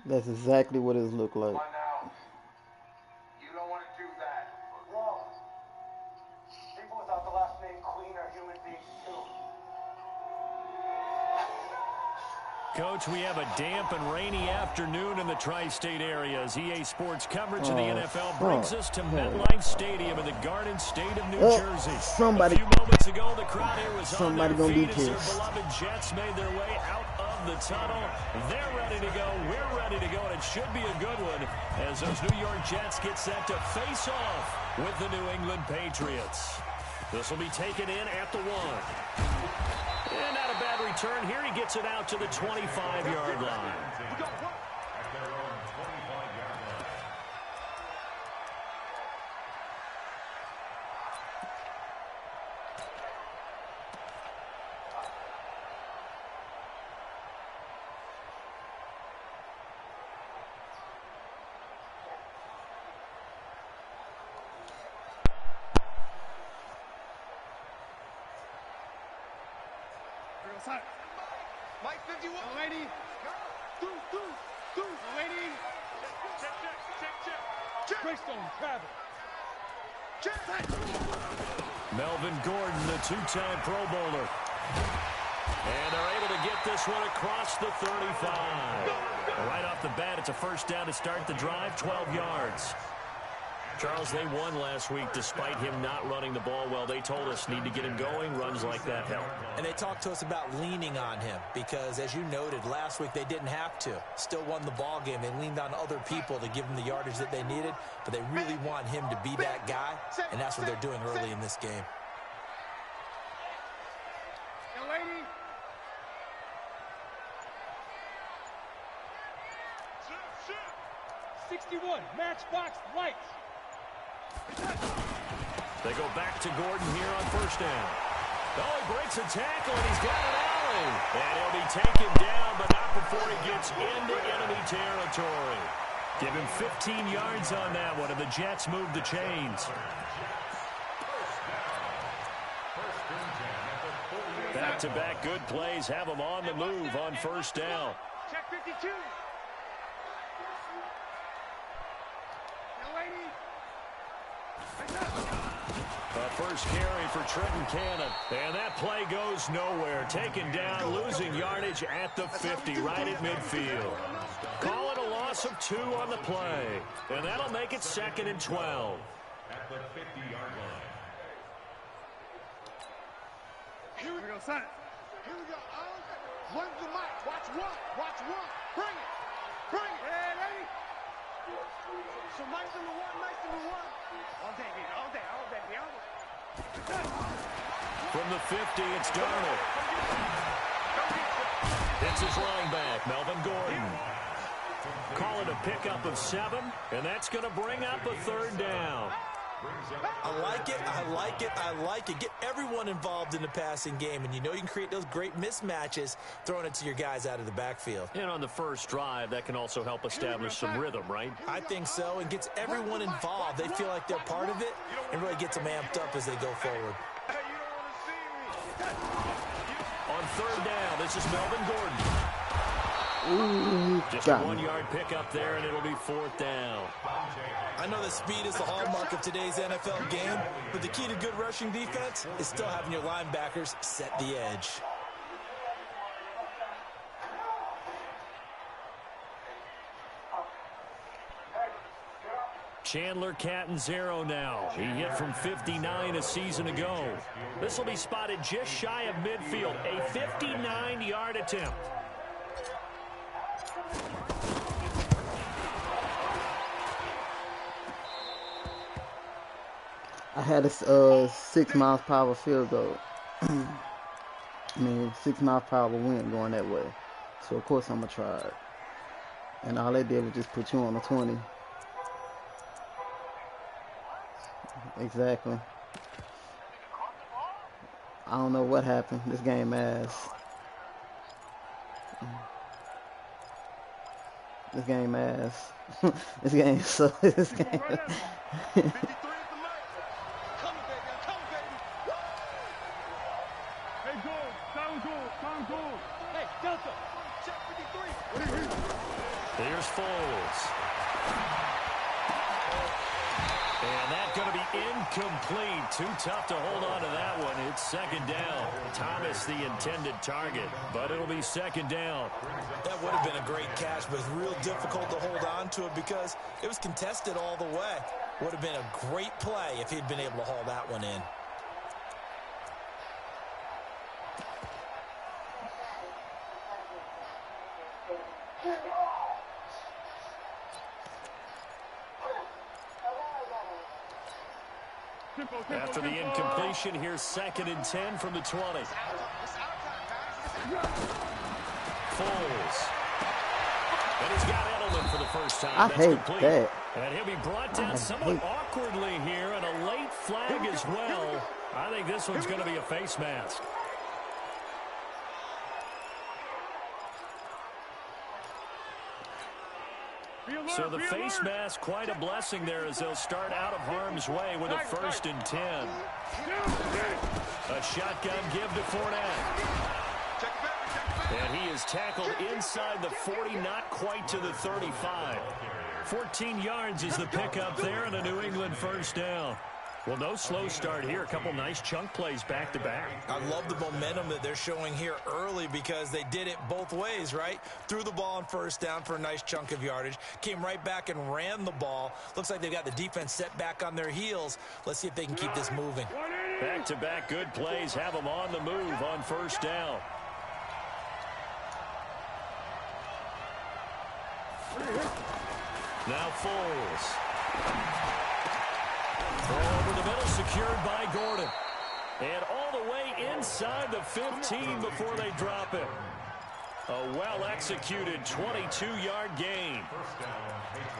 That's exactly what it looked like. You don't want to do that. No. People without the last name Queen are human beings too. Coach, we have a damp and rainy afternoon in the tri-state area as EA Sports coverage of the NFL brings us to MetLife Stadium in the Garden State of New Jersey. A few moments ago, the crowd here was on their feet as their beloved Jets made their way out of the tunnel. They're ready to go. We're ready to go, and it should be a good one as those New York Jets get set to face off with the New England Patriots. This will be taken in at the 1. And not a bad return here. He gets it out to the 25-yard line. Mike 51. Lady. Lady. Check. Greystone travel. Melvin Gordon, the two-time Pro Bowler. And they're able to get this one across the 35. Right off the bat, it's a first down to start the drive, 12 yards. Charles, they won last week despite him not running the ball well. They told us need to get him going. Runs like that help. And they talked to us about leaning on him because, as you noted, last week they didn't have to. Still won the ball game. They leaned on other people to give them the yardage that they needed, but they really want him to be that guy, and that's what they're doing early in this game. Young lady. 61, matchbox lights. They go back to Gordon here on first down. Oh, he breaks a tackle, and he's got an alley. And he'll be taken down, but not before he gets into enemy territory. Give him 15 yards on that one, and the Jets move the chains. Back-to-back good plays have them on the move on first down. Check 52. A first carry for Trenton Cannon. And that play goes nowhere. Taken down, losing yardage at the 50, right at midfield. Call it a loss of 2 on the play. And that'll make it 2nd and 12. At the 50-yard line. Here we go, son. Here we go. Run the mic. Watch one. Watch one. Bring it. Bring it. Hey, ready? So Mike number 1, Mike number 1. All day, baby. All day. All day, baby. From the 50, it's Darnold. It's his running back, Melvin Gordon. Call it a pickup of 7, and that's going to bring up a 3rd down. I like it, I like it, I like it. Get everyone involved in the passing game, and you know you can create those great mismatches throwing it to your guys out of the backfield. And on the first drive, that can also help establish some rhythm, right? I think so, and gets everyone involved. They feel like they're part of it, and really gets them amped up as they go forward. On 3rd down, this is Melvin Gordon. Ooh, just a 1-yard pickup there, and it'll be 4th down. I know that speed is the hallmark of today's NFL game, but the key to good rushing defense is still having your linebackers set the edge. Chandler Catanzaro now. He hit from 59 a season ago. This will be spotted just shy of midfield. A 59-yard attempt. I had a 6 miles per hour field goal. I mean, 6 miles per hour wind going that way. So, of course, I'm going to try it. And all they did was just put you on the 20. Exactly. I don't know what happened. This game ass. This game ass. This game so. This game. Here's Foles. And that's going to be incomplete. Too tough to hold on to that one. It's second down. Thomas, the intended target, but it'll be second down. That would have been a great catch, but it's real difficult to hold on to it because it was contested all the way. Would have been a great play if he'd been able to haul that one in. After the incompletion, here's second and 10 from the 20. Foles. And he's got Edelman for the first time. I That's hate complete. that. And he'll be brought down somewhat awkwardly here, and a late flag as well. I think this one's going to be a face mask. So the face mask, quite a blessing there as they'll start out of harm's way with a first and 10. A shotgun give to Fournette. And he is tackled inside the 40, not quite to the 35. 14 yards is the pickup there and a New England first down. Well, no slow start here. A couple nice chunk plays back-to-back. I love the momentum that they're showing here early because they did it both ways, right? Threw the ball on first down for a nice chunk of yardage. Came right back and ran the ball. Looks like they've got the defense set back on their heels. Let's see if they can keep this moving. Back-to-back good plays have them on the move on first down. Now Foles. Over the middle, secured by Gordon. And all the way inside the 15 before they drop it. A well-executed 22-yard gain.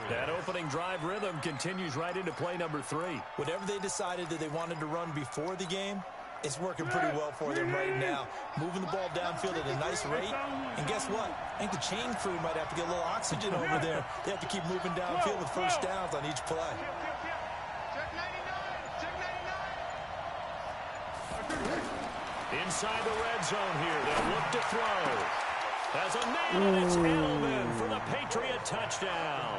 That opening drive rhythm continues right into play number 3. Whatever they decided that they wanted to run before the game, it's working pretty well for them right now. Moving the ball downfield at a nice rate. And guess what? I think the chain crew might have to get a little oxygen over there. They have to keep moving downfield with first downs on each play. Inside the red zone here, they'll look to throw. As a man, and it's Edelman for the Patriot touchdown.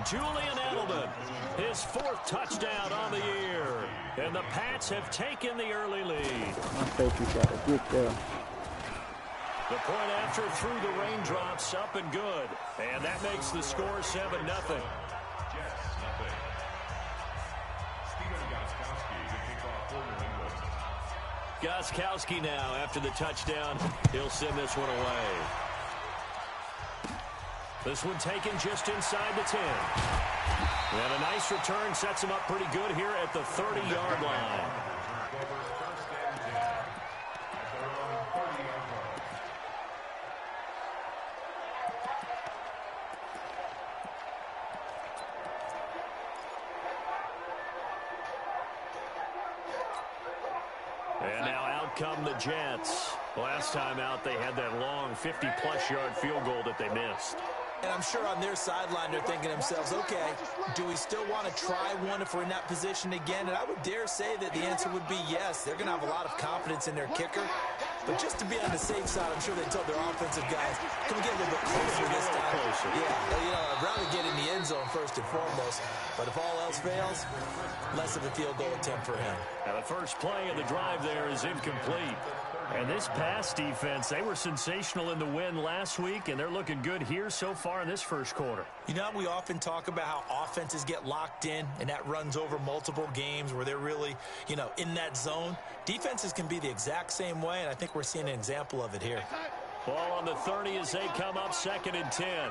Julian Edelman, his 4th touchdown on the year. And the Pats have taken the early lead. I think you got to get there. The point after through the raindrops, up and good. And that makes the score 7-0. Gostkowski now after the touchdown. He'll send this one away. This one taken just inside the 10. And a nice return sets him up pretty good here at the 30-yard line. And now out come the Jets. Last time out, they had that long 50-plus yard field goal that they missed. And I'm sure on their sideline they're thinking to themselves, okay, do we still want to try one if we're in that position again? And I would dare say that the answer would be yes. They're going to have a lot of confidence in their kicker. But just to be on the safe side, I'm sure they told their offensive guys, can we get a little bit closer this time? Yeah, you know, I'd rather get in the end zone first and foremost. But if all else fails, less of a field goal attempt for him. Now the first play of the drive there is incomplete. And this pass defense, they were sensational in the win last week, and they're looking good here so far in this first quarter. You know, we often talk about how offenses get locked in, and that runs over multiple games where they're really, you know, in that zone. Defenses can be the exact same way, and I think we're seeing an example of it here. Ball on the 30 as they come up 2nd and 10.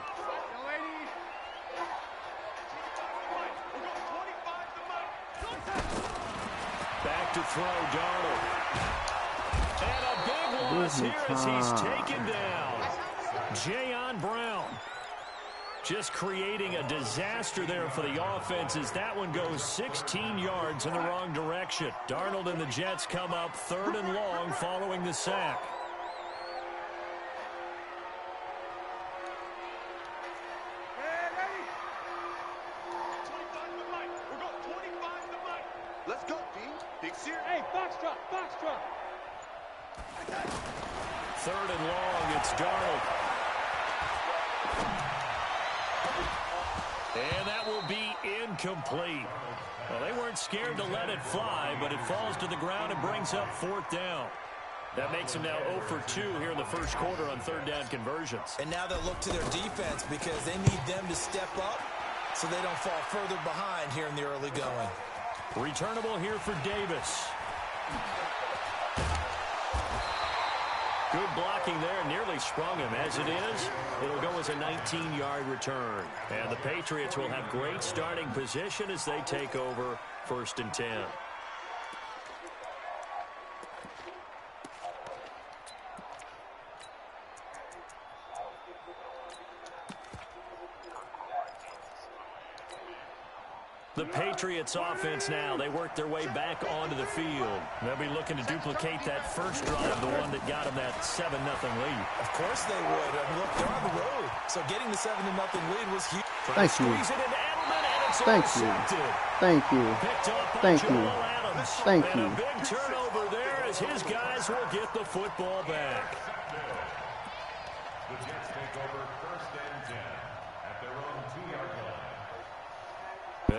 Back to throw, Darnold. And a big loss here as he's taken down. Jayon Brown just creating a disaster there for the offense as that one goes 16 yards in the wrong direction. Darnold and the Jets come up 3rd and long following the sack. Let's go, team. Big series. Hey, box drop, box drop. Third and long, it's Darnold. And that will be incomplete. Well, they weren't scared to let it fly, but it falls to the ground and brings up fourth down. That makes them now 0 for 2 here in the first quarter on third down conversions. And now they'll look to their defense because they need them to step up so they don't fall further behind here in the early going. Returnable here for Davis. Good blocking there, nearly sprung him. As it is, it'll go as a 19-yard return. And the Patriots will have great starting position as they take over 1st and 10. The Patriots offense now, they work their way back onto the field. They'll be looking to duplicate that first drive, the one that got them that 7-0 lead. Of course they would. I mean, look, they're on the road. So getting the 7-0 lead was huge. Thank you. Thank you. Thank you. Thank you. Thank you. And a big turnover there as his guys will get the football back. The Jets take over 1st and 10 at their own 2-yard line.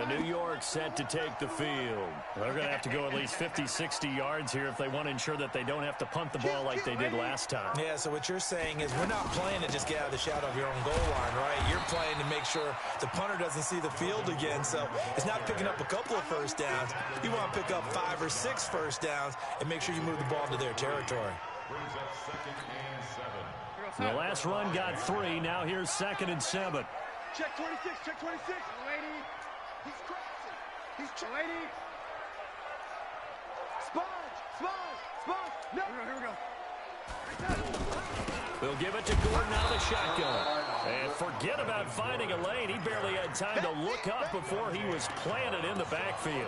New York set to take the field. They're going to have to go at least 50, 60 yards here if they want to ensure that they don't have to punt the ball like they did last time. Yeah, so what you're saying is we're not playing to just get out of the shadow of your own goal line, right? You're playing to make sure the punter doesn't see the field again. So it's not picking up a couple of first downs. You want to pick up 5 or 6 first downs and make sure you move the ball into their territory. Brings up 2nd and 7. The last run got 3. Now here's 2nd and 7. Check 26, check 26. Lady. He's crossing. He's waiting. Sponge. No. Here we go. They'll give it to Gordon out of the shotgun. And forget about finding a lane. He barely had time to look up before he was planted in the backfield.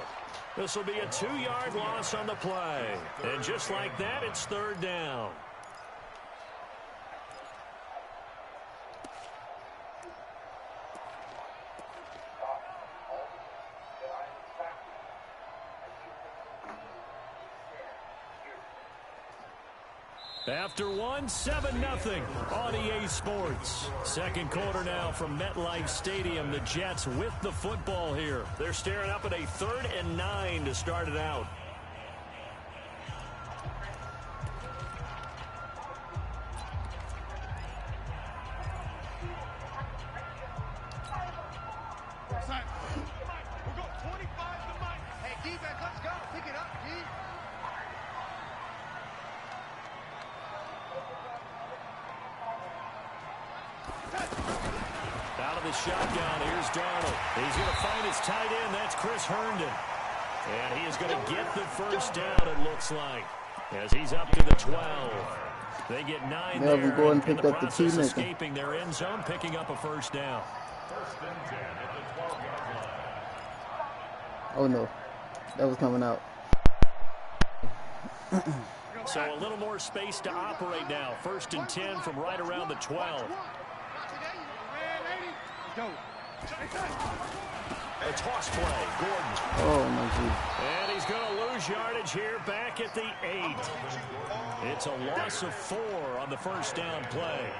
This will be a 2-yard loss on the play. And just like that, it's 3rd down. After 7-0 on EA Sports. Second quarter now from MetLife Stadium. The Jets with the football here. They're staring up at a 3rd and 9 to start it out. We'll go 25 to Mike. Hey, defense, let's go. Pick it up, D. Out of the shotgun, here's Darnold. He's going to find his tight end. That's Chris Herndon. And he is going to get the first down, it looks like, as he's up to the 12. They get 9 there. Melvin Gordon picked up the 2 escaping their end zone, picking up a first down. 1st and 10 at the 12-yard line. Oh, no. That was coming out. So a little more space to operate now. 1st and 10 from right around the 12. Go. A toss play, Gordon. Oh, my God. And he's going to lose yardage here back at the 8. It's a loss of 4 on the first down play.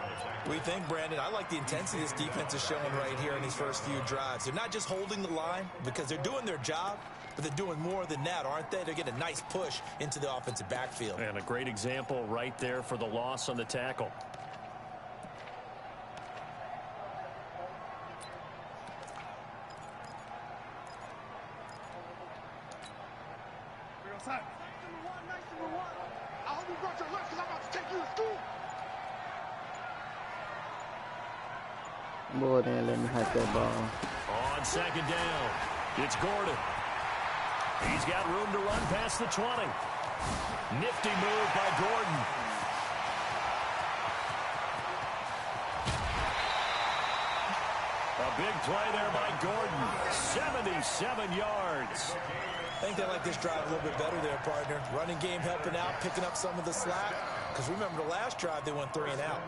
We think, Brandon, I like the intensity this defense is showing right here in these first few drives. They're not just holding the line because they're doing their job, but they're doing more than that, aren't they? They're getting a nice push into the offensive backfield. And a great example right there for the loss on the tackle. Nice number one. I hope you brought your lunch because I'm about to take you to school. Boy, they ain't let me hike that ball. On 2nd down, it's Gordon. He's got room to run past the 20. Nifty move by Gordon. A big play there by Gordon. 77 yards. I think they like this drive a little bit better there, partner. Running game helping out, picking up some of the slack. Because remember the last drive, they went 3 and out.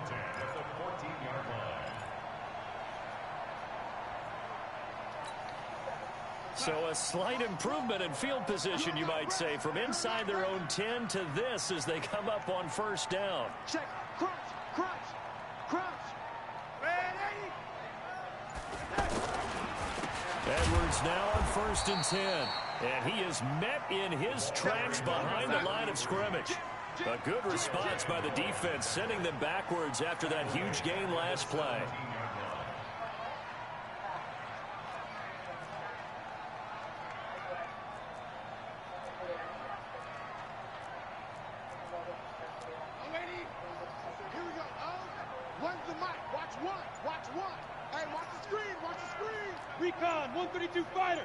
So a slight improvement in field position, you might say, from inside their own 10 to this as they come up on first down. Check. Crunch. Crunch. Crunch. Ready? Edwards now on 1st and 10. And he is met in his tracks behind the line of scrimmage. A good response by the defense, sending them backwards after that huge gain last play. Recon, 132 fighter.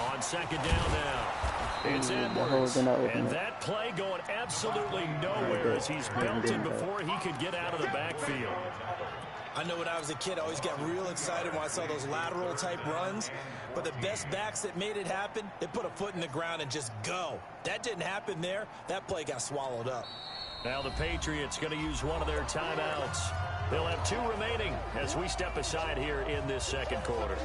On 2nd down now. It's Edwards. And that play going absolutely nowhere as he's belted before he could get out of the backfield. I know when I was a kid, I always got real excited when I saw those lateral type runs. But the best backs that made it happen, they put a foot in the ground and just go. That didn't happen there. That play got swallowed up. Now the Patriots going to use one of their timeouts. They'll have 2 remaining as we step aside here in this 2nd quarter.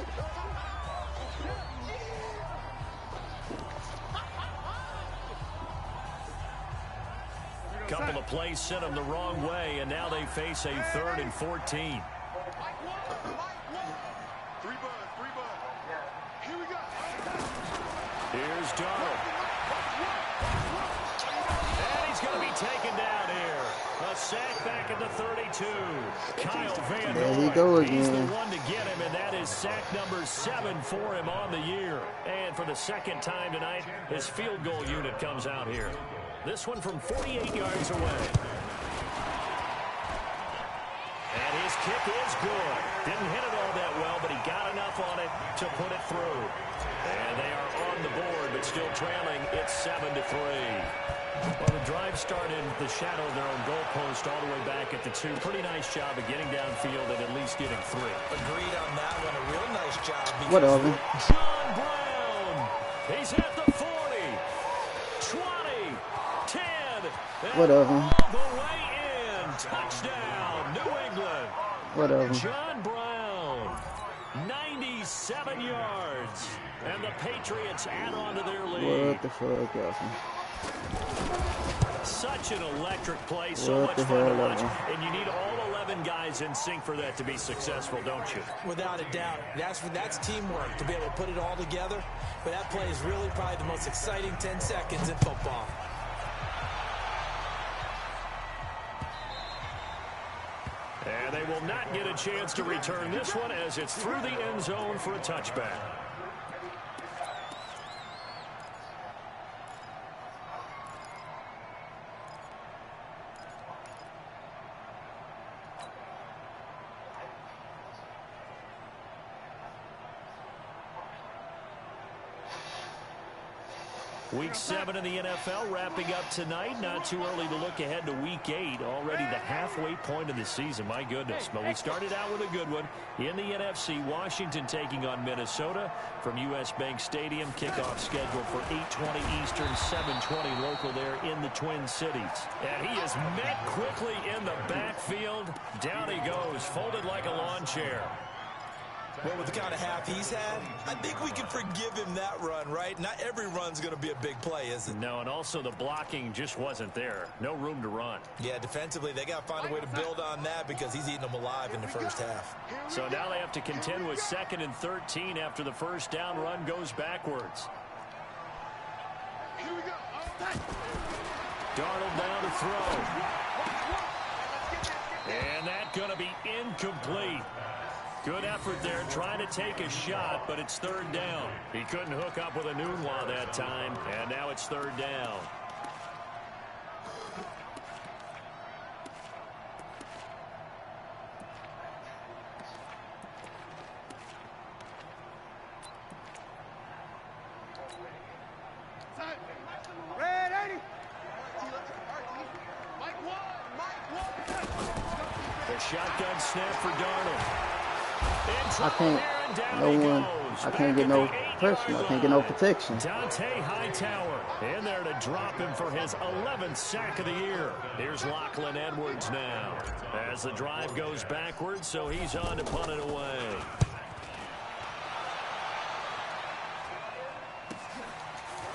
Couple of plays sent them the wrong way, and now they face a 3rd and 14. 3 bud. Here we go. Here's Darnold. And he's going to be taken down here. A sack back at the 32. Kyle Van Noy. He's the one to get him, and that is sack number 7 for him on the year. And for the 2nd time tonight, his field goal unit comes out here. This one from 48 yards away. And his kick is good. Didn't hit it all that well, but he got enough on it to put it through. And they are on the board, but still trailing. It's 7-3. Well, the drive started in the shadow of their own goalpost all the way back at the 2. Pretty nice job of getting downfield and at least getting 3. Agreed on that one. A real nice job. Whatever. John Brown. He's at the 40. 20. 10. Whatever. All the way in. Touchdown, New England. Whatever. John Brown. 97 yards. And the Patriots add on to their lead. What the fuck, Austin? Such an electric play, so much fun to watch. And you need all 11 guys in sync for that to be successful, don't you? Without a doubt. That's teamwork to be able to put it all together. But that play is really probably the most exciting 10 seconds in football. And they will not get a chance to return this one as it's through the end zone for a touchback. Week 7 in the NFL wrapping up tonight. Not too early to look ahead to Week 8. Already the halfway point of the season. My goodness. But we started out with a good one. In the NFC, Washington taking on Minnesota from U.S. Bank Stadium. Kickoff scheduled for 8:20 Eastern, 7:20 local there in the Twin Cities. And he is met quickly in the backfield. Down he goes, folded like a lawn chair. Well, with the kind of half he's had, I think we can forgive him that run, right? Not every run's going to be a big play, is it? No, and also the blocking just wasn't there. No room to run. Yeah, defensively, they got to find a way to build on that because he's eating them alive in the first half. So now they have to contend with 2nd and 13 after the first down run goes backwards. Here we go. Darnold down to throw. And that's going to be incomplete. Good effort there, trying to take a shot, but it's 3rd down. He couldn't hook up with a Nunwa that time, and now it's 3rd down. Red 80. The shotgun snap for Darnold. I can't get no pressure. I can't get no protection. Dante Hightower in there to drop him for his 11th sack of the year. Here's Lachlan Edwards now as the drive goes backwards, so he's on to punt it away.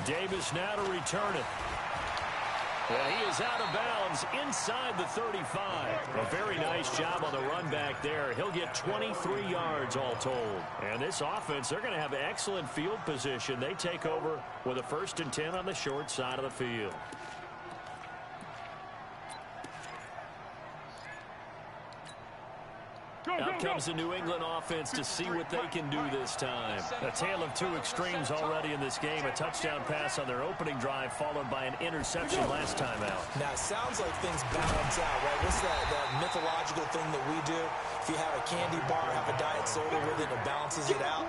Davis now to return it. And he is out of bounds inside the 35. A very nice job on the run back there. He'll get 23 yards all told. And this offense, they're going to have excellent field position. They take over with a 1st and 10 on the short side of the field. Out comes the New England offense to see what they can do this time. A tale of two extremes already in this game. A touchdown pass on their opening drive followed by an interception last time out. Now, it sounds like things balance out, right? What's that mythological thing that we do? If you have a candy bar, have a diet soda with it, it balances it out.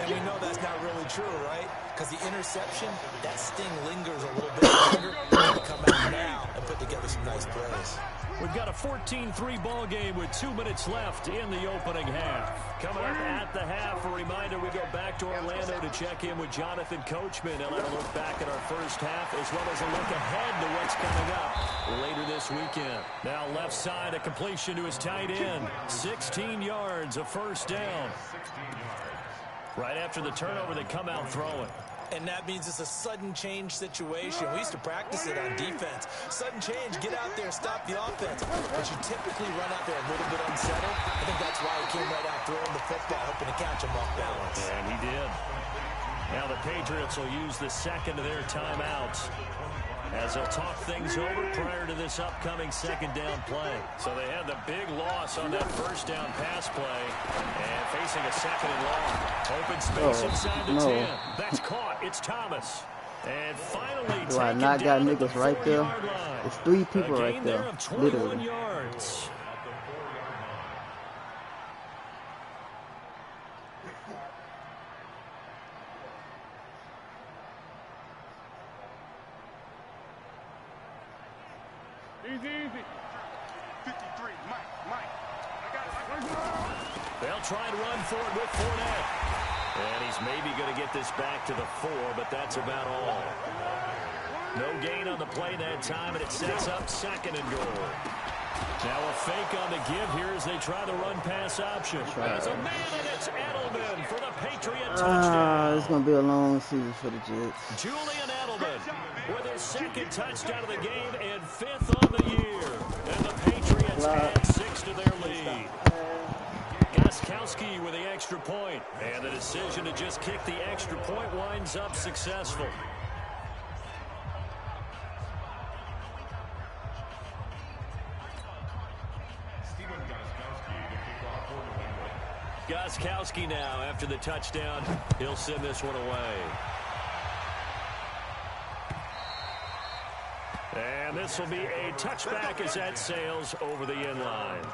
And we know that's not really true, right? Because the interception, that sting lingers a little bit longer. They come out now and put together some nice plays. We've got a 14-3 ball game with 2 minutes left in the opening half. Coming up at the half, a reminder we go back to Orlando to check in with Jonathan Coachman. He'll have a look back at our first half as well as a look ahead to what's coming up later this weekend. Now left side, a completion to his tight end. 16 yards, a first down. Right after the turnover, they come out throwing. And that means it's a sudden change situation. We used to practice it on defense. Sudden change, get out there, stop the offense. But you typically run out there a little bit unsettled. I think that's why he came right out throwing the football, hoping to catch him off balance. And he did. Now the Patriots will use the second of their timeouts as they'll talk things over prior to this upcoming 2nd down play. So they had the big loss on that 1st down pass play and facing a 2nd and long. Open space inside the 10. That's caught. It's Thomas. And finally, do I not got niggas right there? It's 3 people right there, literally. Yards. Easy. 53, Mike. They'll try to run for it with Fournette. And he's maybe going to get this back to the 4, but that's about all. No gain on the play that time, and it sets up 2nd and goal. Now a fake on the give here as they try the run-pass option. There's a man, and it's Edelman for the Patriot touchdown. It's going to be a long season for the Jets. Julian Edelman with his 2nd touchdown of the game and 5th on the year. And the Patriots add 6 to their lead. Gostkowski with the extra point. And the decision to just kick the extra point winds up successful. Gostkowski now after the touchdown. He'll send this one away. And this will be a touchback as that sails over the end line.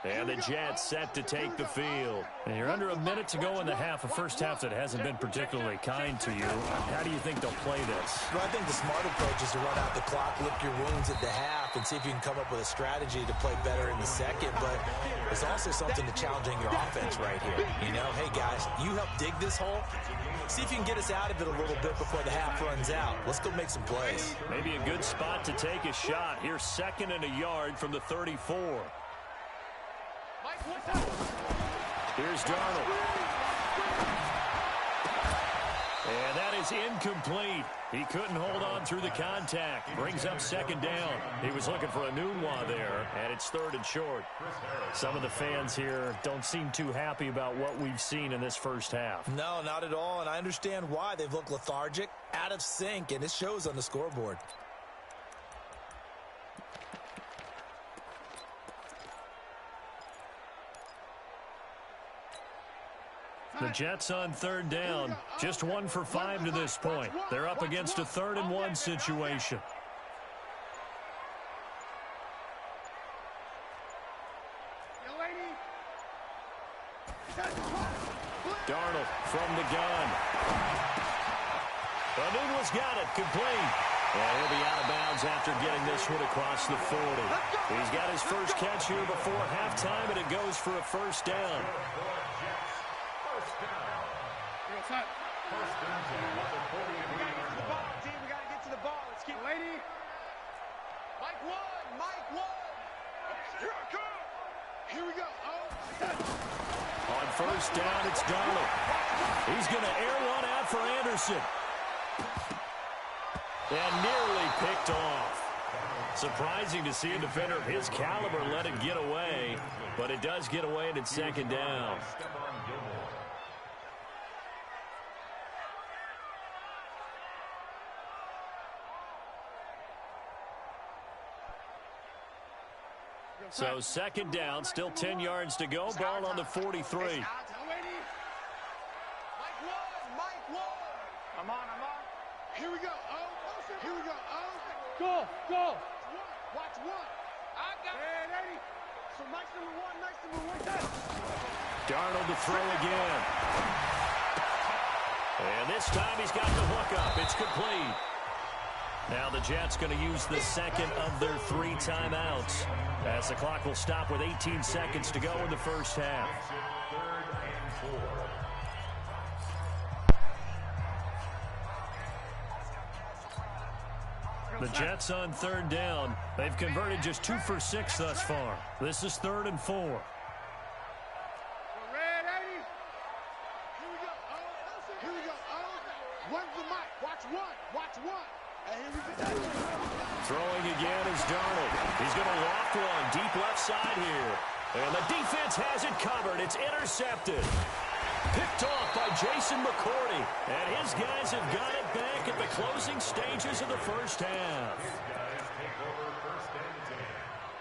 And the Jets set to take the field. And you're under a minute to go in the half, a first half that hasn't been particularly kind to you. How do you think they'll play this? Well, I think the smart approach is to run out the clock, lick your wounds at the half, and see if you can come up with a strategy to play better in the second. But there's also something to challenging your offense right here. You know, hey, guys, you help dig this hole. See if you can get us out of it a little bit before the half runs out. Let's go make some plays. Maybe a good spot to take a shot. Here's 2nd and a yard from the 34. Here's Darnold. And that is incomplete. He couldn't hold on through the contact. Brings up 2nd down. He was looking for a Nunwa there, and it's 3rd and short. Some of the fans here don't seem too happy about what we've seen in this first half. No, not at all, and I understand why. They've looked lethargic, out of sync, and it shows on the scoreboard. The Jets on 3rd down. Just 1 for 5 to this point. They're up against a 3rd and 1 situation. Darnold from the gun. Nunwa's got it, complete. And he'll be out of bounds after getting this one across the 40. He's got his first catch here before halftime, and it goes for a first down. We got to get to the ball. Let's keep lady. Mike one. Here I come. Here we go. On first down, it's Darnold. He's going to air one out for Anderson. And nearly picked off. Surprising to see a defender of his caliber let it get away, but it does get away and it's second down. So second down, still 10 yards to go, ball on the 43. I'm on. Here we go. Here we go. Go. Watch one. I got it. So nice number one. Darnold to throw again. And this time he's got the hook up. It's complete. Now the Jets going to use the second of their 3 timeouts, as the clock will stop with 18 seconds to go in the first half. The Jets on third down. They've converted just 2 for 6 thus far. This is 3rd and 4. Here we go. Runs the mic. Watch one. And here we go. Throwing again is Darnold. He's going to loft one deep left side here. And the defense has it covered. It's intercepted. Picked off by Jason McCourty. And his guys have got it back at the closing stages of the first half. His guys take over first and 10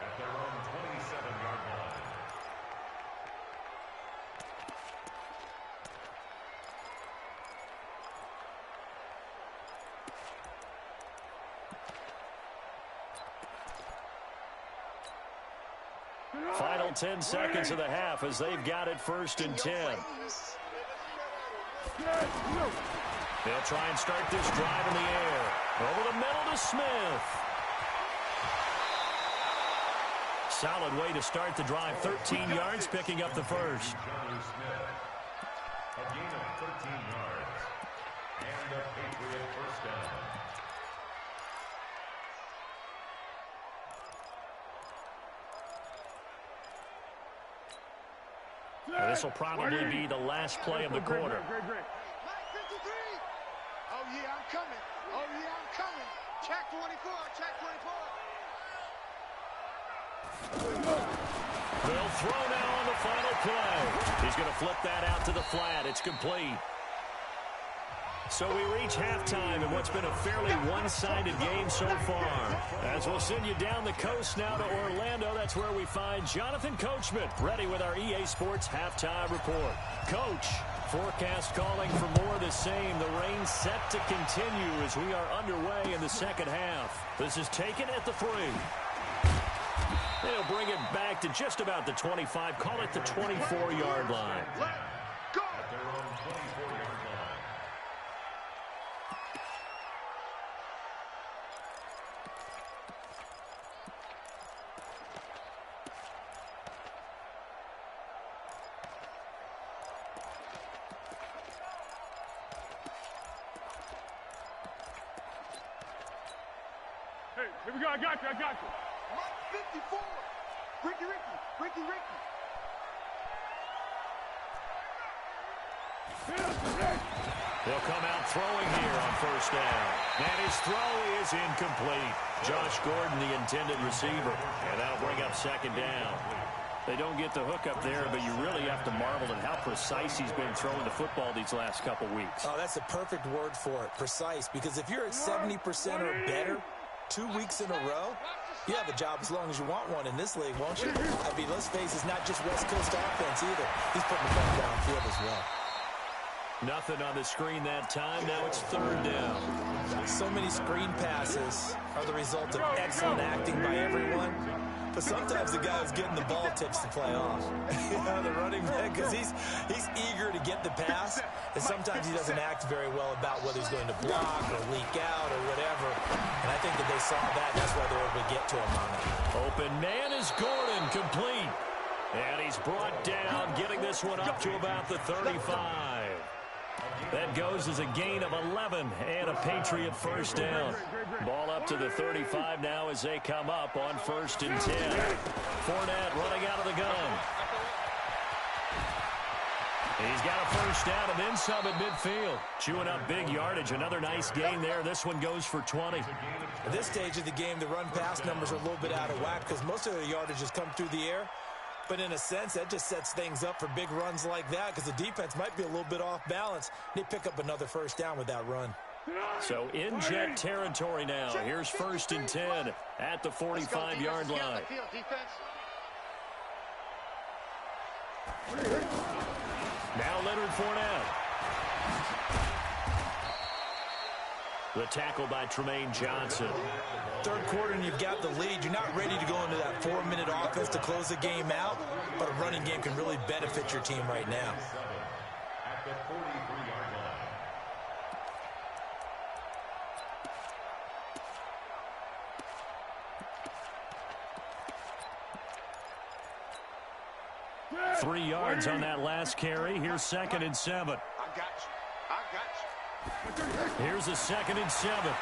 at their own 27-yard line. Final 10 seconds of the half as they've got it first and 10. They'll try and start this drive in the air. Over the middle to Smith. Solid way to start the drive. 13 yards, picking up the first. A gain of 13 yards. And a Patriot first down. This will probably be the last play of the quarter. Oh, yeah, I'm coming. Check 24. They'll throw now on the final play. He's going to flip that out to the flat. It's complete. So we reach halftime in what's been a fairly one-sided game so far. As we'll send you down the coast now to Orlando, that's where we find Jonathan Coachman, ready with our EA Sports halftime report. Coach, forecast calling for more of the same. The rain set to continue as we are underway in the second half. This is taken at the 3. They'll bring it back to just about the 25, call it the 24-yard line. Go! At their own 24-yard line. Hey, here we go. I got you. Mark 54. Ricky. They'll come out throwing here on first down. And his throw is incomplete. Josh Gordon, the intended receiver. And that'll bring up second down. They don't get the hook up there, but you really have to marvel at how precise he's been throwing the football these last couple weeks. Oh, that's a perfect word for it, precise. Because if you're at 70% or better 2 weeks in a row, you have a job as long as you want one in this league, won't you? I mean, let's face it, it's not just West Coast offense either. He's putting the ball downfield as well. Nothing on the screen that time. Now it's third down. So many screen passes are the result of excellent acting by everyone. But sometimes the guy who's getting the ball tips the play off. The running back, because he's eager to get the pass, and sometimes he doesn't act very well about whether he's going to block or leak out or whatever. And I think that they saw that. That's why they were able to get to him on it. Open man is Gordon, complete. And he's brought down, getting this one up to about the 35. That goes as a gain of 11 and a Patriot first down. Ball up to the 35 now as they come up on 1st and 10. Fournette running out of the gun. He's got a first down and then some at midfield. Chewing up big yardage. Another nice gain there. This one goes for 20. At this stage of the game, the run-pass numbers are a little bit out of whack because most of the yardage has come through the air. But in a sense, that just sets things up for big runs like that because the defense might be a little bit off balance. They pick up another first down with that run. So in jet territory now. Here's 1st and 10 at the 45-yard line. Now Leonard Fournette. The tackle by Tremaine Johnson. Third quarter and you've got the lead. You're not ready to go into that 4-minute offense to close the game out, but a running game can really benefit your team right now. At the 43-yard line. 3 yards on that last carry. Here's 2nd and 7. I got you. I got you. Here's a 2nd and 7.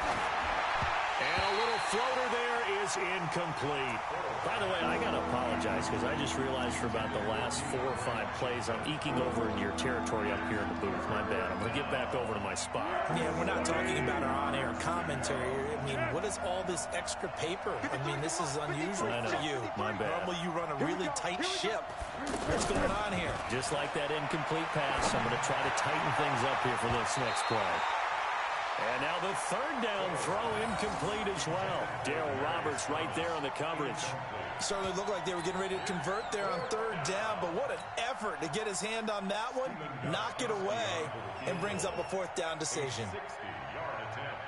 And a little floater there is incomplete. By the way, I got to apologize because I just realized for about the last 4 or 5 plays I'm eking over into your territory up here in the booth. My bad. I'm going to get back over to my spot. Yeah, we're not talking about our on-air commentary. I mean, what is all this extra paper? I mean, this is unusual for you. My bad. Normally you run a really tight ship. What's going on here? Just like that incomplete pass, I'm going to try to tighten things up here for this next play. And now the 3rd down throw incomplete as well. Darryl Roberts right there on the coverage. Certainly looked like they were getting ready to convert there on 3rd down, but what an effort to get his hand on that one, knock it away, and brings up a 4th down decision. 60-yard attempt.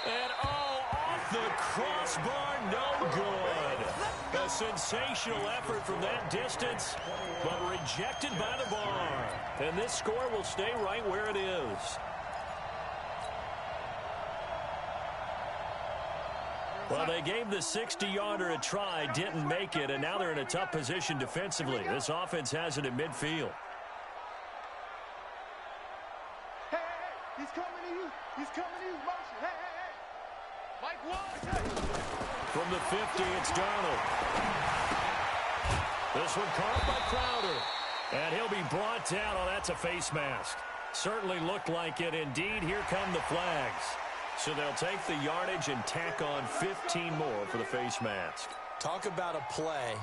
And off the crossbar, no good. A sensational effort from that distance, but rejected by the bar. And this score will stay right where it is. Well, they gave the 60-yarder a try, didn't make it, and now they're in a tough position defensively. This offense has it at midfield. Hey, he's coming to you. He's coming to you. Motion. Hey. Mike Wallace. From the 50, it's Darnold. This one caught by Crowder. And he'll be brought down. Oh, that's a face mask. Certainly looked like it. Indeed, here come the flags. So they'll take the yardage and tack on 15 more for the face mask. Talk about a play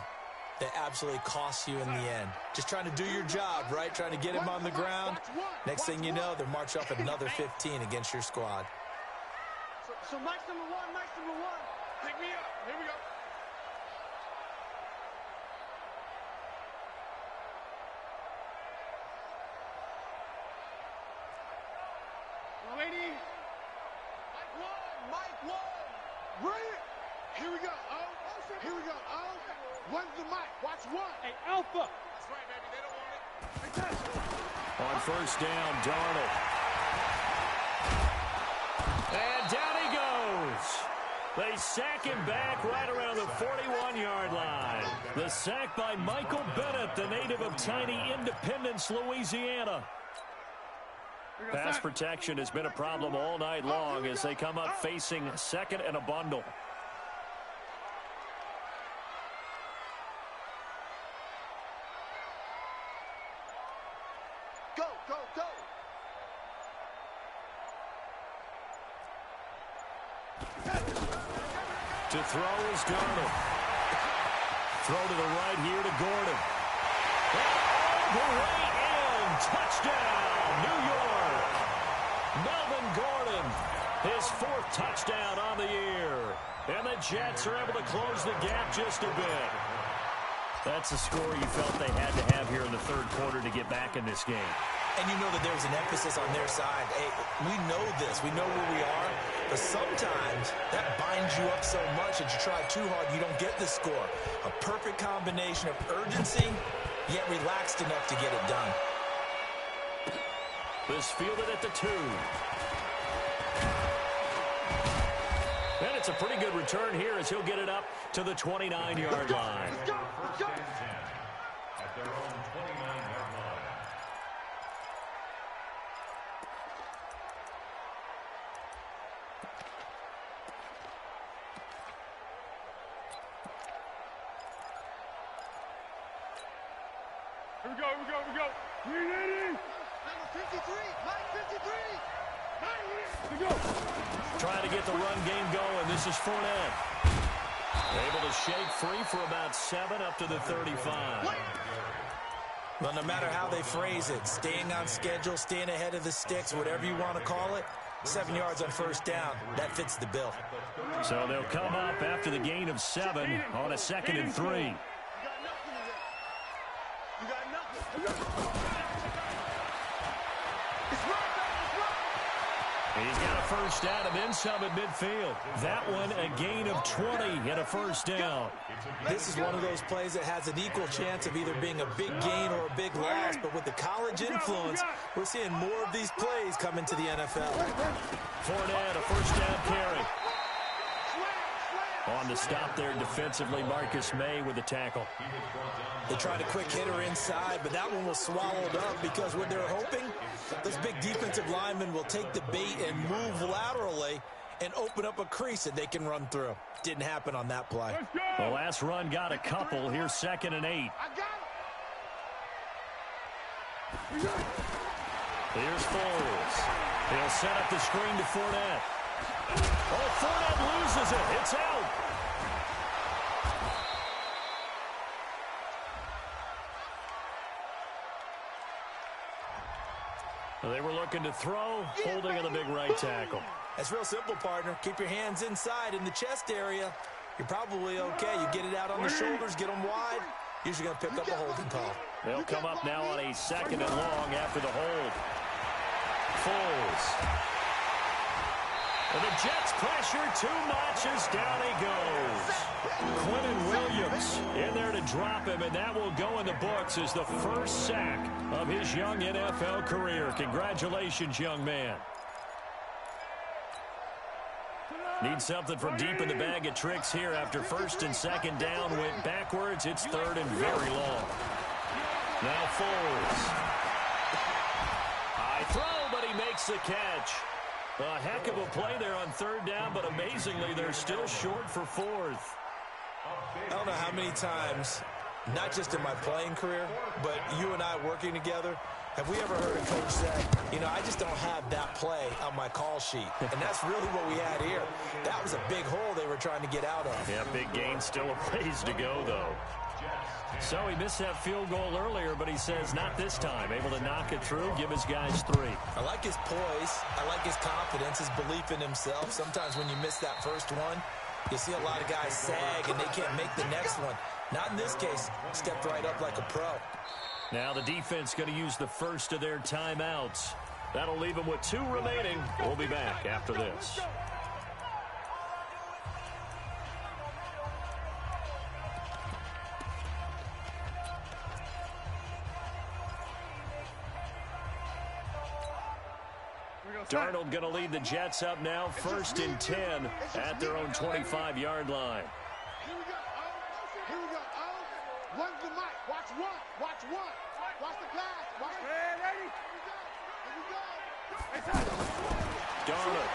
that absolutely costs you in the end. Just trying to do your job, right? Trying to get him on the ground. Next thing you know, they'll march up another 15 against your squad. So Mike's number one. Pick me up. Here we go. Lady. Mike one. Bring it. Here we go. Here we go. One's the mic. Watch one. Hey, Alpha. That's right, baby. They don't want it. On 1st down, Darnold. And down he goes. They sack him back right around the 41-yard line. The sack by Michael Bennett, the native of tiny Independence, Louisiana. Pass protection has been a problem all night long as they come up facing 2nd and a bundle. Go. To throw is Darnold. Throw to the right here to Gordon. And all the way in. Touchdown, New York. Melvin Gordon, his 4th touchdown on the year. And the Jets are able to close the gap just a bit. That's a score you felt they had to have here in the 3rd quarter to get back in this game. And you know that there's an emphasis on their side. Hey, we know this. We know where we are. But sometimes that binds you up so much that you try too hard, you don't get the score. A perfect combination of urgency, yet relaxed enough to get it done. This fielded at the 2. And it's a pretty good return here as he'll get it up to the 29-yard line. Let's go. Here we go, here we go, here we go. Number 53, Mike 53. Here we go. Trying to get the run game going. This is Fournette. Able to shake free for about 7 up to the 35. Well, no matter how they phrase it, staying on schedule, staying ahead of the sticks, whatever you want to call it, 7 yards on first down, that fits the bill. So they'll come up after the gain of 7 on a 2nd and 3. You got nothing. He's got a first down and then some at midfield. That one a gain of 20 and a first down. This is one of those plays that has an equal chance of either being a big gain or a big loss, but with the college influence, we're seeing more of these plays come into the NFL. Fournette, a first down carry. On the stop there defensively, Marcus May with the tackle. They tried a quick hitter inside, but that one was swallowed up because what they're hoping, those big defensive linemen will take the bait and move laterally and open up a crease that they can run through. Didn't happen on that play. The last run got a couple. Here's 2nd and 8. Here's Foles. He'll set up the screen to Fournette. Oh, Fournette loses it. It's out. They were looking to throw, holding on the big right tackle. That's real simple, partner. Keep your hands inside in the chest area. You're probably okay. You get it out on the shoulders, get them wide. Usually going to pick up a holding call. They'll come up now on a 2nd and long after the hold. Foles. And the Jets pressure too much as down he goes. Quentin Williams in there to drop him, and that will go in the books as the first sack of his young NFL career. Congratulations, young man. Need something from deep in the bag of tricks here after 1st and 2nd down went backwards. It's 3rd and very long. Now Foles. High throw, but he makes the catch. A heck of a play there on 3rd down, but amazingly, they're still short for 4th. I don't know how many times, not just in my playing career, but you and I working together, have we ever heard a coach say, you know, I just don't have that play on my call sheet. And that's really what we had here. That was a big hole they were trying to get out of. Yeah, big gain, still a ways to go, though. So he missed that field goal earlier, but he says not this time. Able to knock it through, give his guys 3. I like his poise. I like his confidence, his belief in himself. Sometimes when you miss that first one, you see a lot of guys sag and they can't make the next one. Not in this case. Stepped right up like a pro. Now the defense going to use the first of their timeouts. That'll leave them with 2 remaining. We'll be back after this. Darnold going to lead the Jets up now, 1st and 10 at their own 25-yard line. Here we go. Here we go. One's the mic. Watch one. Watch one. Watch the glass. Watch the ready. Here we go. Darnold.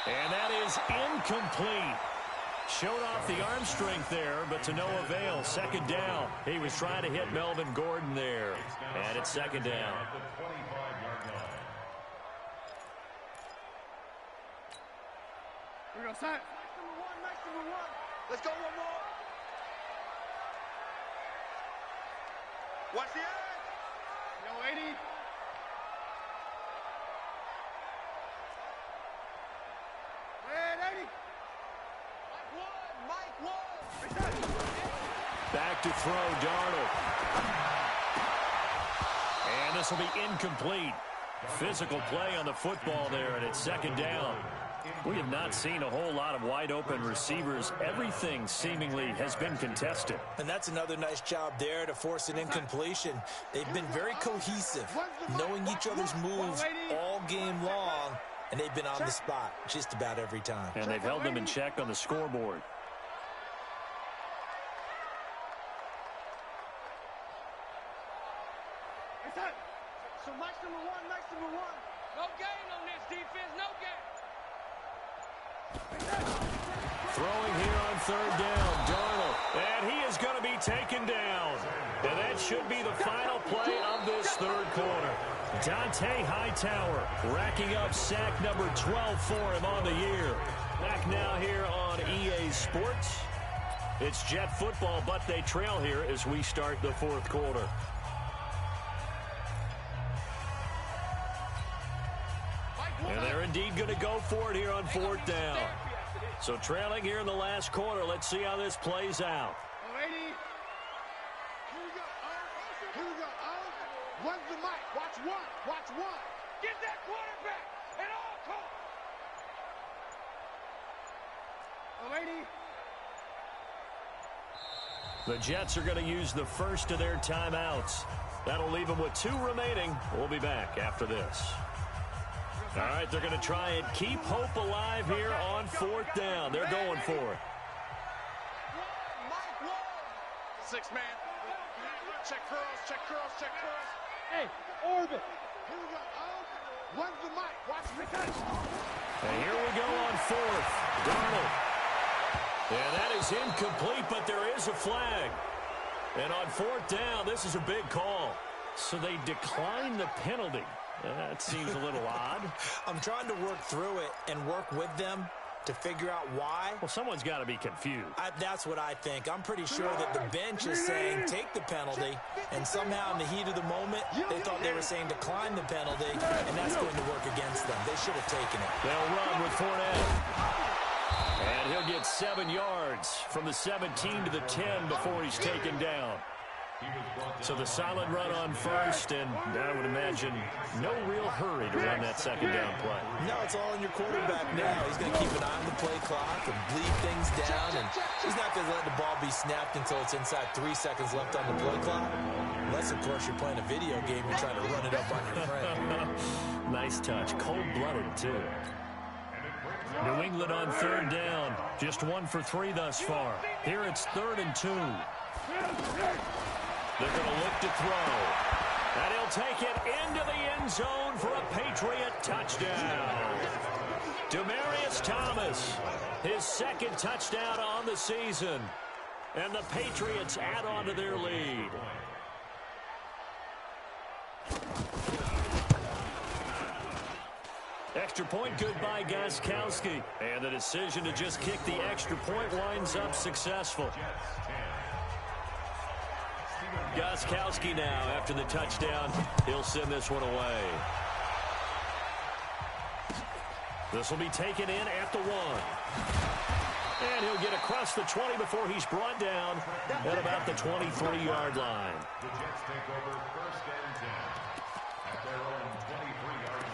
And that is incomplete. Showed off the arm strength there, but to no avail. 2nd down. He was trying to hit Melvin Gordon there. And it's 2nd down. Here we go, Simon. Number one. Let's go one more. Watch the edge. Yo, 80. Red 80. Mike one. Back to throw, Darnold. And this will be incomplete. Physical play on the football there, and it's 2nd down. We have not seen a whole lot of wide-open receivers. Everything seemingly has been contested. And that's another nice job there to force an incompletion. They've been very cohesive, knowing each other's moves all game long, and they've been on the spot just about every time. And they've held them in check on the scoreboard. So Mike's number one. No gain on this defense, no gain. Throwing here on 3rd down, Darnold. And he should be the final play of this third quarter. Dante Hightower racking up sack number 12 for him on the year. Back now here on EA Sports. It's Jet football, but they trail here as we start the fourth quarter. And they're indeed going to go for it here on fourth down. So trailing here in the last quarter. Let's see how this plays out. Here we go. Runs the mic. Watch one. Watch one. Get that quarterback at all costs. The Jets are going to use the first of their timeouts. That'll leave them with 2 remaining. We'll be back after this. All right, they're going to try and keep hope alive here on fourth down. They're going for it. 6-man. Check curls, check curls, check curls. Hey, orbit. Here we go. Runs the mic. Watch me. And here we go on fourth. Darnold. And that is incomplete, but there is a flag. And on fourth down, this is a big call. So they decline the penalty. That seems a little odd. I'm trying to work through it and work with them to figure out why. Well, someone's got to be confused. That's what I think. I'm pretty sure that the bench is saying take the penalty, and somehow in the heat of the moment, they thought they were saying decline the penalty, and that's going to work against them. They should have taken it. They'll run with Fournette. And he'll get 7 yards from the 17 to the 10 before he's taken down. So the solid run on first, and I would imagine no real hurry to run that second down play. No, it's all in your quarterback now. He's going to keep an eye on the play clock and bleed things down, and he's not going to let the ball be snapped until it's inside 3 seconds left on the play clock. Unless, of course, you're playing a video game and trying to run it up on your friend. Nice touch. Cold-blooded, too. New England on third down. Just 1 for 3 thus far. Here it's 3rd and 2. They're going to look to throw. And he'll take it into the end zone for a Patriot touchdown. Demaryius Thomas, his 2nd touchdown on the season. And the Patriots add on to their lead. Extra point good by Gostkowski. And the decision to just kick the extra point winds up successful. Gostkowski now, after the touchdown, he'll send this one away. This will be taken in at the 1. And he'll get across the 20 before he's brought down at about the 23-yard line. The Jets take over 1st and 10 at their own 23-yard line.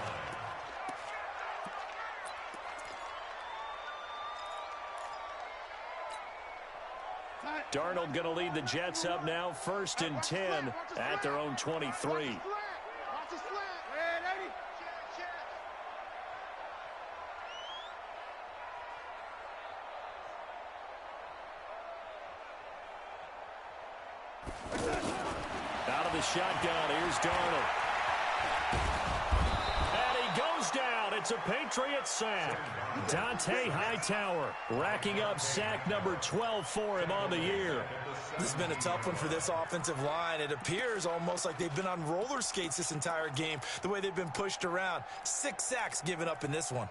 Darnold going to lead the Jets up now, 1st and 10 at their own 23. Out of the shotgun, here's Darnold. And he goes down. It's a Patriot sack. Dante Hightower racking up sack number 12 for him on the year. This has been a tough one for this offensive line. It appears almost like they've been on roller skates this entire game, the way they've been pushed around. 6 sacks given up in this one.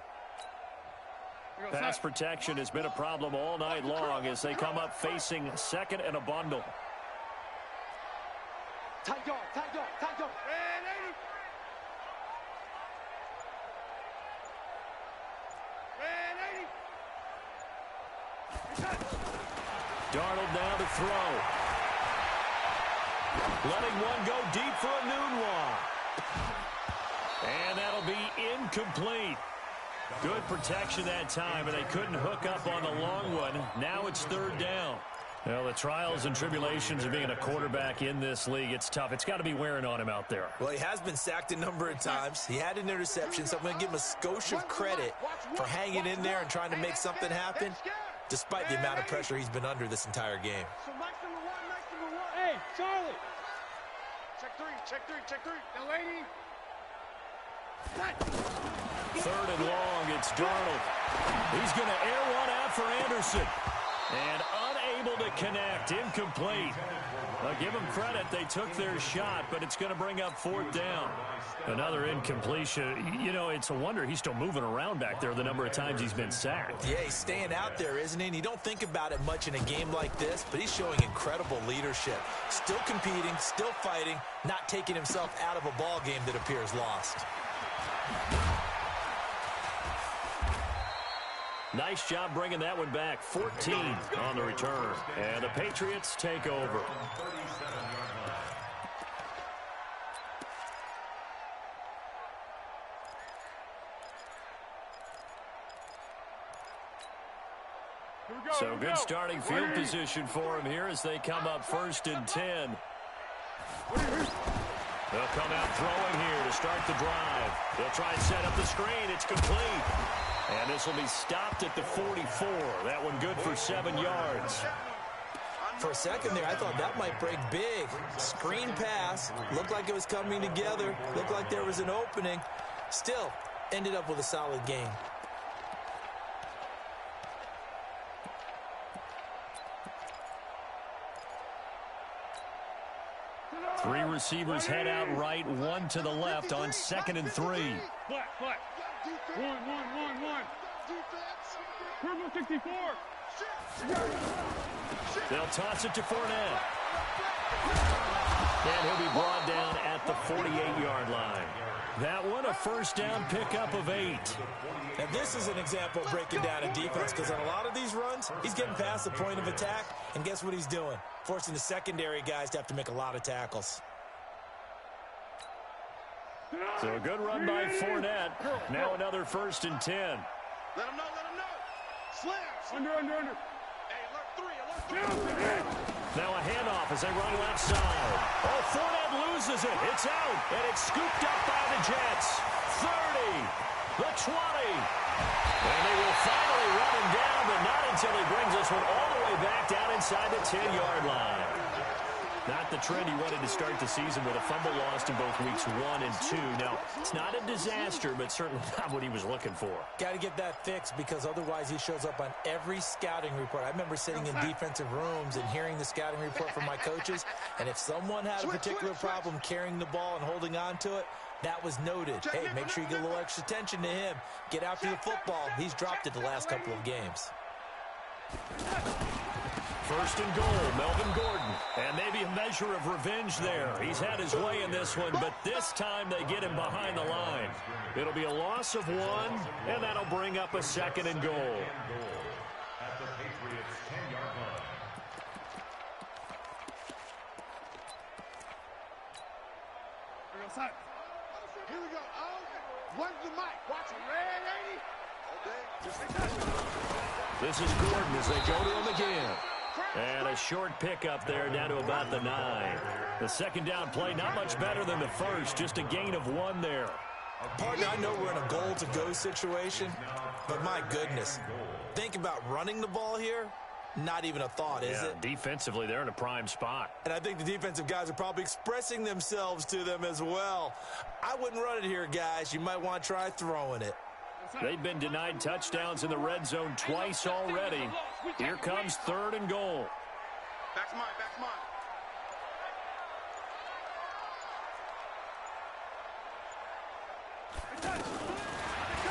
Pass protection has been a problem all night long as they come up facing 2nd and a bundle. Tight guard, tight guard, tight guard. Darnold now to throw. Letting one go deep for a Nunwa. And that'll be incomplete. Good protection that time, and they couldn't hook up on the long one. Now it's 3rd down. Well, the trials and tribulations of being a quarterback in this league, it's tough. It's got to be wearing on him out there. Well, he has been sacked a number of times. He had an interception, so I'm going to give him a skosh of credit for hanging in there and trying to make something happen, despite the amount of pressure he's been under this entire game. So Mike's number one. Hey, Charlie. Check 3, check 3, check 3. Now, lady. 3rd and long, it's Darnold. He's going to air one out for Anderson. And unable to connect. Incomplete. I'll give them credit. They took their shot, but it's going to bring up 4th down. Another incompletion. You know, it's a wonder he's still moving around back there the number of times he's been sacked. Yeah, he's staying out there, isn't he? And you don't think about it much in a game like this, but he's showing incredible leadership. Still competing, still fighting, not taking himself out of a ball game that appears lost. Nice job bringing that one back. 14 on the return. And the Patriots take over. So good starting field position for him here as they come up 1st and 10. They'll come out throwing here to start the drive. They'll try and set up the screen. It's complete. And this will be stopped at the 44. That one good for 7 yards. For a second there, I thought that might break big. Screen pass. Looked like it was coming together. Looked like there was an opening. Still, ended up with a solid game. Three receivers head out right, one to the left on 2nd and 3. Flat. One. Purple 64. They'll toss it to Fournette. And he'll be brought down at the 48-yard line. That one, a 1st down pickup of 8. And this is an example of breaking down a defense, because on a lot of these runs, he's getting past the point of attack, and guess what he's doing? Forcing the secondary guys to have to make a lot of tackles. So a good run by Fournette. Now another 1st and 10. Let him know. Slams. Under. Hey, alert 3. Now a handoff as they run left side. Oh, Fournette loses it. It's out, and it's scooped up by the Jets. 30, the 20. And they will finally run him down, but not until he brings this one all the way back down inside the 10-yard line. Not the trend he wanted to start the season with a fumble lost in both weeks 1 and 2. Now, it's not a disaster, but certainly not what he was looking for. Got to get that fixed, because otherwise he shows up on every scouting report. I remember sitting in defensive rooms and hearing the scouting report from my coaches, and if someone had a particular problem carrying the ball and holding on to it, that was noted. Hey, make sure you get a little extra attention to him. Get after the football. He's dropped it the last couple of games. 1st and goal, Melvin Gordon. And maybe a measure of revenge there. He's had his way in this one, but this time they get him behind the line. It'll be a loss of 1, and that'll bring up a 2nd and goal. At the Patriots' 10-yard line. Here we go. One's the mic. Watch it. Red 80. This is Gordon as they go to him again. And a short pickup there down to about the 9. The 2nd down play not much better than the first, just a gain of 1 there. Partner, I know we're in a goal-to-go situation, but my goodness, think about running the ball here. Not even a thought, is it? Defensively, they're in a prime spot. And I think the defensive guys are probably expressing themselves to them as well. I wouldn't run it here, guys. You might want to try throwing it. They've been denied touchdowns in the red zone twice already. Here comes 3rd and goal. Back's mine.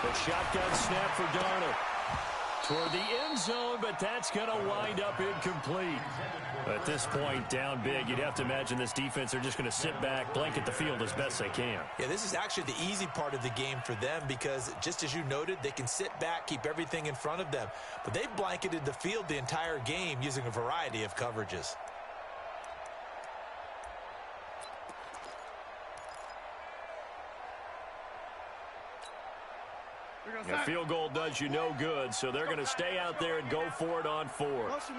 The shotgun snap for Darnold. Toward the end zone, but that's going to wind up incomplete. At this point, down big, you'd have to imagine this defense are just going to sit back, blanket the field as best they can. Yeah, this is actually the easy part of the game for them, because just as you noted, they can sit back, keep everything in front of them. But they've blanketed the field the entire game using a variety of coverages. A field goal does you no good, so they're going to stay out there and go for it on 4. Motion.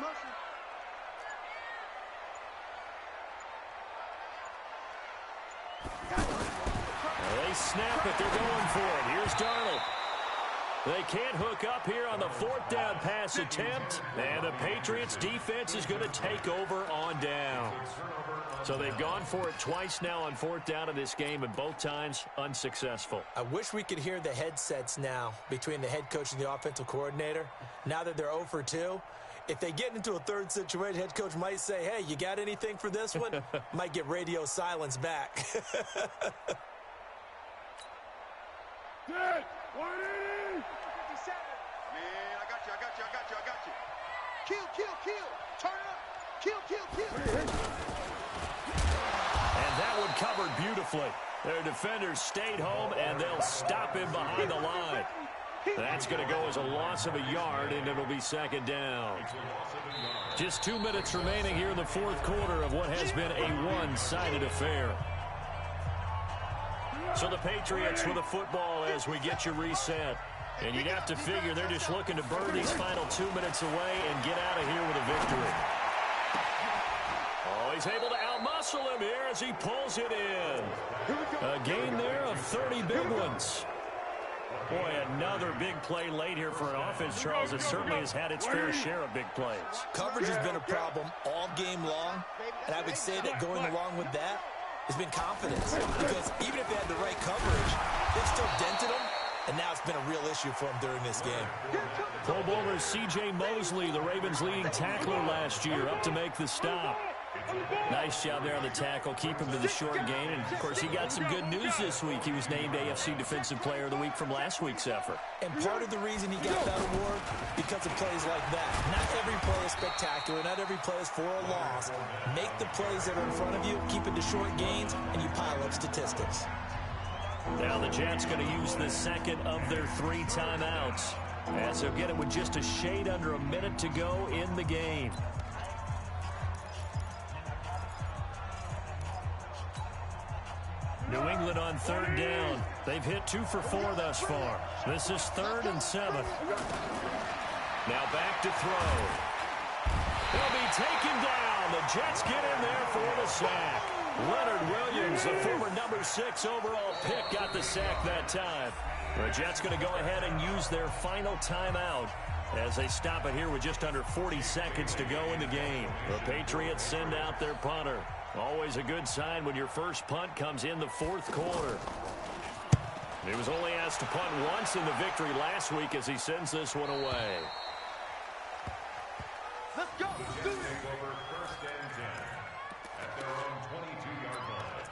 They snap it. They're going for it. Here's Darnold. They can't hook up here on the 4th down pass attempt, and the Patriots defense is going to take over on down. So they've gone for it twice now on 4th down in this game, and both times unsuccessful. I wish we could hear the headsets now between the head coach and the offensive coordinator. Now that they're 0 for 2, If they get into a third situation, head coach might say, hey, you got anything for this one? Might get radio silence back. Dead! 180! 57. Man, I got you. Kill. Turn up. Kill. And that one covered beautifully. Their defenders stayed home, and they'll stop him behind the line. That's going to go as a loss of a yard, and it'll be second down. Just 2 minutes remaining here in the fourth quarter of what has been a one-sided affair. So the Patriots with the football as we get you reset. And you'd have to figure they're just looking to burn these final 2 minutes away and get out of here with a victory. Oh, he's able to outmuscle him here as he pulls it in. A gain there of 30 big ones. Boy, another big play late here for an offense, Charles, that certainly has had its fair share of big plays. Coverage has been a problem all game long, and I would say that going along with that has been confidence. Because even if they had the right coverage, they've still dented them, and now it's been a real issue for them during this game. Pro Bowler C.J. Mosley, the Ravens' leading tackler last year, up to make the stop. Nice job there on the tackle, keep him to the short gain. And, of course, he got some good news this week. He was named AFC Defensive Player of the Week from last week's effort. And part of the reason he got that award, because of plays like that. Not every play is spectacular. Not every play is for a loss. Make the plays that are in front of you, keep it to short gains, and you pile up statistics. Now the Jets going to use the second of their 3 timeouts. As they'll get it with just a shade under a minute to go in the game. New England on third down. They've hit 2 for 4 thus far. This is 3rd and 7. Now back to throw. He'll be taken down. The Jets get in there for the sack. Leonard Williams, the former number 6 overall pick, got the sack that time. The Jets going to go ahead and use their final timeout as they stop it here with just under 40 seconds to go in the game. The Patriots send out their punter. Always a good sign when your first punt comes in the fourth quarter. He was only asked to punt once in the victory last week as he sends this one away. Let's go. Let's do it. Take over 1st and 10 at their own 22-yard line.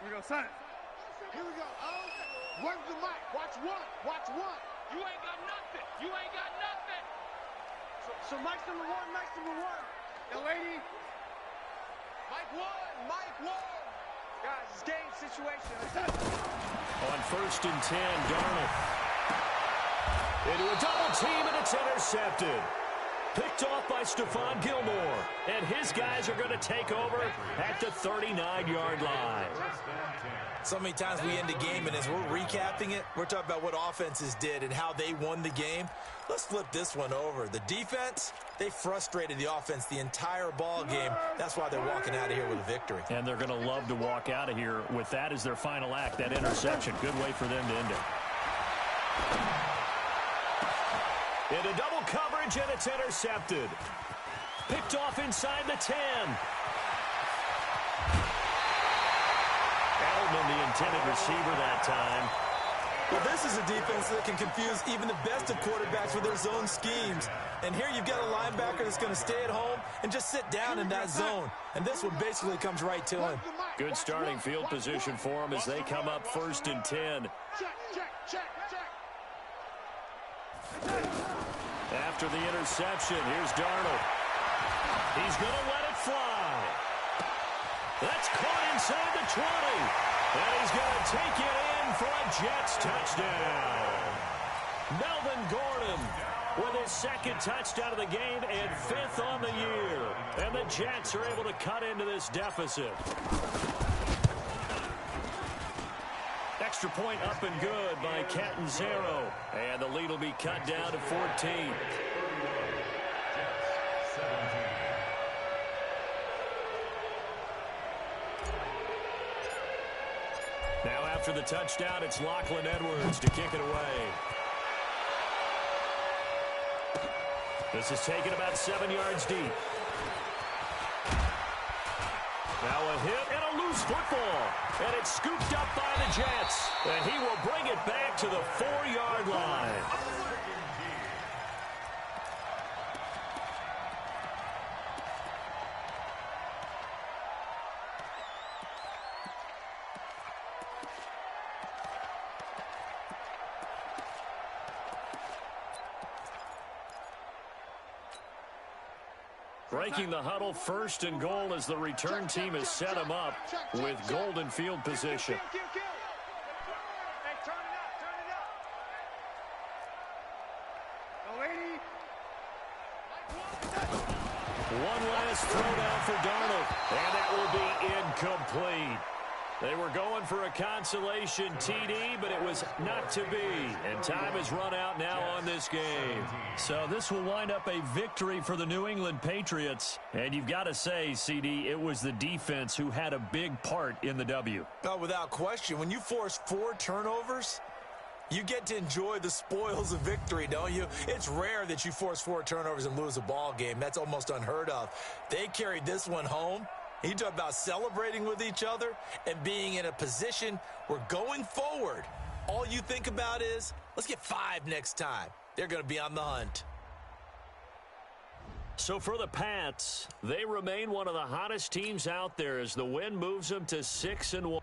Here we go, son. Here we go. Oh, where's the mic? Watch one. You ain't got nothing. So Mike's number 1, Young lady. Mike 1. Guys, it's game situation. On 1st and 10, Darnold. Into a double team, and it's intercepted. Picked off by Stephon Gilmore. And his guys are going to take over at the 39-yard line. So many times we end a game, and as we're recapping it, we're talking about what offenses did and how they won the game. Let's flip this one over. The defense, they frustrated the offense the entire ball game. That's why they're walking out of here with a victory. And they're going to love to walk out of here with that as their final act, that interception. Good way for them to end it. Into double coverage, and it's intercepted. Picked off inside the 10. Edelman, the intended receiver that time. Well, this is a defense that can confuse even the best of quarterbacks with their zone schemes. And here you've got a linebacker that's going to stay at home and just sit down in that zone. And this one basically comes right to him. Good starting field position for him as they come up 1st and 10. Check. After the interception, here's Darnold. He's going to let it fly. That's caught inside the 20. And he's going to take it in for a Jets touchdown. Melvin Gordon with his 2nd touchdown of the game and 5th on the year. And the Jets are able to cut into this deficit. Extra point up and good by Catanzaro. And the lead will be cut down to 14. Now after the touchdown, it's Lachlan Edwards to kick it away. This is taken about 7 yards deep. Now a hit and a loose football. And it's scooped up by the Jets. And he will bring it back to the 4 Breaking the huddle, 1st and goal as the return team has set them up with golden field position. Hey, turn it up, turn it up. Go 80. One last throwdown for Darnold, and that will be incomplete. They were going for a consolation TD, but it was not to be. And time has run out now on this game. So this will wind up a victory for the New England Patriots. And you've got to say, CD, it was the defense who had a big part in the W. Oh, without question. When you force 4 turnovers, you get to enjoy the spoils of victory, don't you? It's rare that you force 4 turnovers and lose a ball game. That's almost unheard of. They carried this one home. You talk about celebrating with each other and being in a position where going forward, all you think about is, let's get 5 next time. They're going to be on the hunt. So for the Pats, they remain one of the hottest teams out there as the win moves them to 6-1.